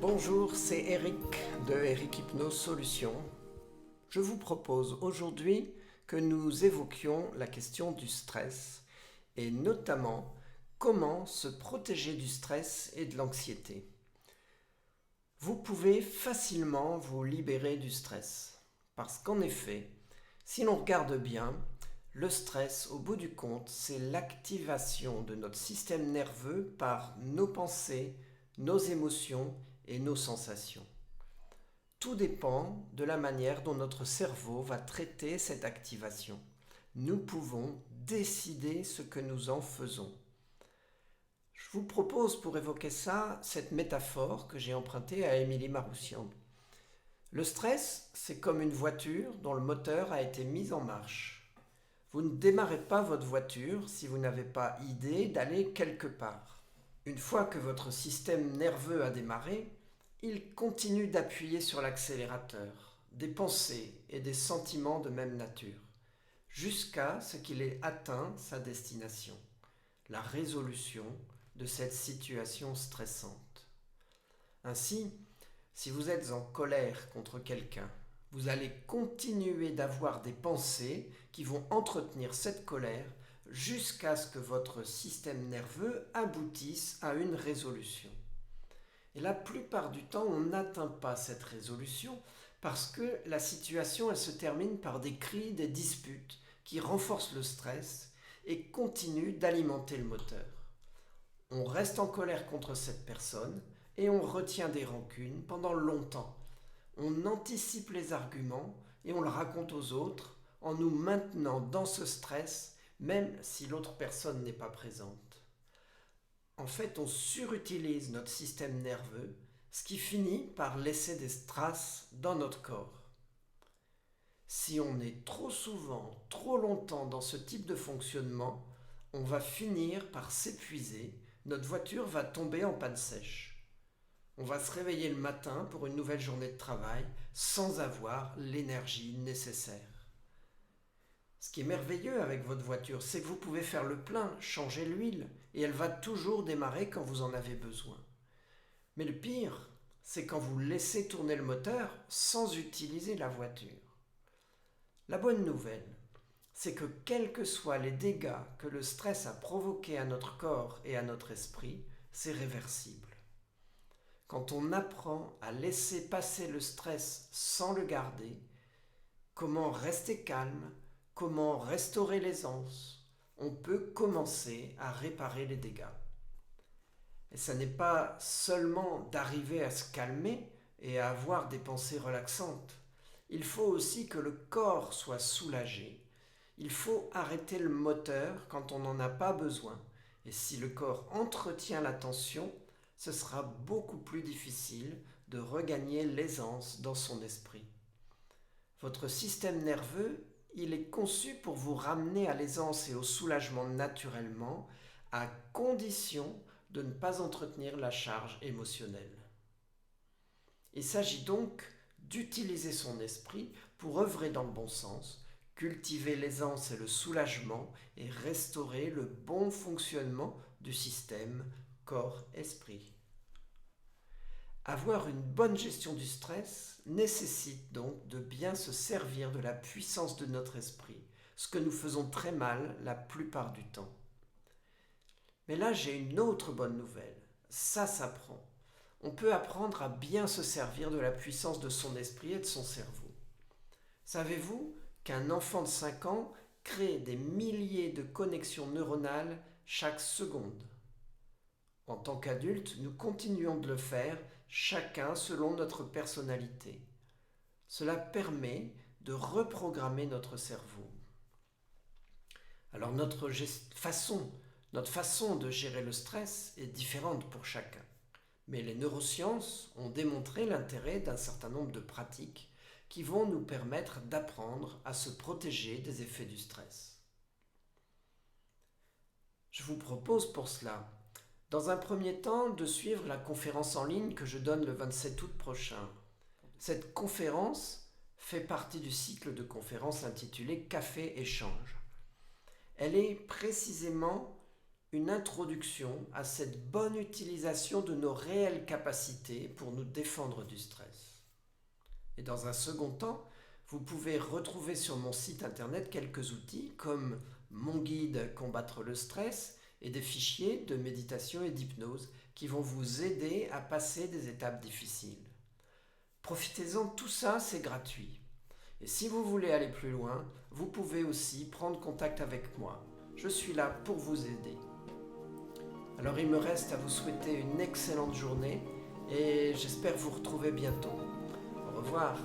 Bonjour, c'est Eric de Eric Hypnose Solutions. Je vous propose aujourd'hui que nous évoquions la question du stress et notamment comment se protéger du stress et de l'anxiété. Vous pouvez facilement vous libérer du stress parce qu'en effet, si l'on regarde bien, le stress, au bout du compte, c'est l'activation de notre système nerveux par nos pensées, nos émotions et nos sensations. Tout dépend de la manière dont notre cerveau va traiter cette activation. Nous pouvons décider ce que nous en faisons. Je vous propose pour évoquer ça cette métaphore que j'ai empruntée à Émilie Maroussian. Le stress, c'est comme une voiture dont le moteur a été mis en marche. Vous ne démarrez pas votre voiture si vous n'avez pas idée d'aller quelque part. Une fois que votre système nerveux a démarré, il continue d'appuyer sur l'accélérateur, des pensées et des sentiments de même nature, jusqu'à ce qu'il ait atteint sa destination, la résolution de cette situation stressante. Ainsi, si vous êtes en colère contre quelqu'un, vous allez continuer d'avoir des pensées qui vont entretenir cette colère jusqu'à ce que votre système nerveux aboutisse à une résolution. Et la plupart du temps, on n'atteint pas cette résolution parce que la situation, elle se termine par des cris, des disputes qui renforcent le stress et continuent d'alimenter le moteur. On reste en colère contre cette personne et on retient des rancunes pendant longtemps. On anticipe les arguments et on le raconte aux autres en nous maintenant dans ce stress même si l'autre personne n'est pas présente. En fait, on surutilise notre système nerveux, ce qui finit par laisser des traces dans notre corps. Si on est trop souvent, trop longtemps dans ce type de fonctionnement, on va finir par s'épuiser, notre voiture va tomber en panne sèche. On va se réveiller le matin pour une nouvelle journée de travail sans avoir l'énergie nécessaire. Ce qui est merveilleux avec votre voiture, c'est que vous pouvez faire le plein, changer l'huile, et elle va toujours démarrer quand vous en avez besoin. Mais le pire, c'est quand vous laissez tourner le moteur sans utiliser la voiture. La bonne nouvelle, c'est que quels que soient les dégâts que le stress a provoqués à notre corps et à notre esprit, c'est réversible. Quand on apprend à laisser passer le stress sans le garder, comment rester calme, comment restaurer l'aisance, on peut commencer à réparer les dégâts. Et ça n'est pas seulement d'arriver à se calmer et à avoir des pensées relaxantes. Il faut aussi que le corps soit soulagé. Il faut arrêter le moteur quand on n'en a pas besoin. Et si le corps entretient la tension, ce sera beaucoup plus difficile de regagner l'aisance dans son esprit. Votre système nerveux, il est conçu pour vous ramener à l'aisance et au soulagement naturellement, à condition de ne pas entretenir la charge émotionnelle. Il s'agit donc d'utiliser son esprit pour œuvrer dans le bon sens, cultiver l'aisance et le soulagement et restaurer le bon fonctionnement du système corps-esprit. Avoir une bonne gestion du stress nécessite donc de bien se servir de la puissance de notre esprit, ce que nous faisons très mal la plupart du temps. Mais là, j'ai une autre bonne nouvelle. Ça s'apprend. On peut apprendre à bien se servir de la puissance de son esprit et de son cerveau. Savez-vous qu'un enfant de 5 ans crée des milliers de connexions neuronales chaque seconde? En tant qu'adultes, nous continuons de le faire, chacun selon notre personnalité. Cela permet de reprogrammer notre cerveau. Alors notre façon de gérer le stress est différente pour chacun. Mais les neurosciences ont démontré l'intérêt d'un certain nombre de pratiques qui vont nous permettre d'apprendre à se protéger des effets du stress. Je vous propose pour cela, dans un premier temps, de suivre la conférence en ligne que je donne le 27 août prochain. Cette conférence fait partie du cycle de conférences intitulé Café Échange. Elle est précisément une introduction à cette bonne utilisation de nos réelles capacités pour nous défendre du stress. Et dans un second temps, vous pouvez retrouver sur mon site internet quelques outils comme mon guide Combattre le stress et des fichiers de méditation et d'hypnose qui vont vous aider à passer des étapes difficiles. Profitez-en, tout ça c'est gratuit. Et si vous voulez aller plus loin, vous pouvez aussi prendre contact avec moi. Je suis là pour vous aider. Alors il me reste à vous souhaiter une excellente journée et j'espère vous retrouver bientôt. Au revoir.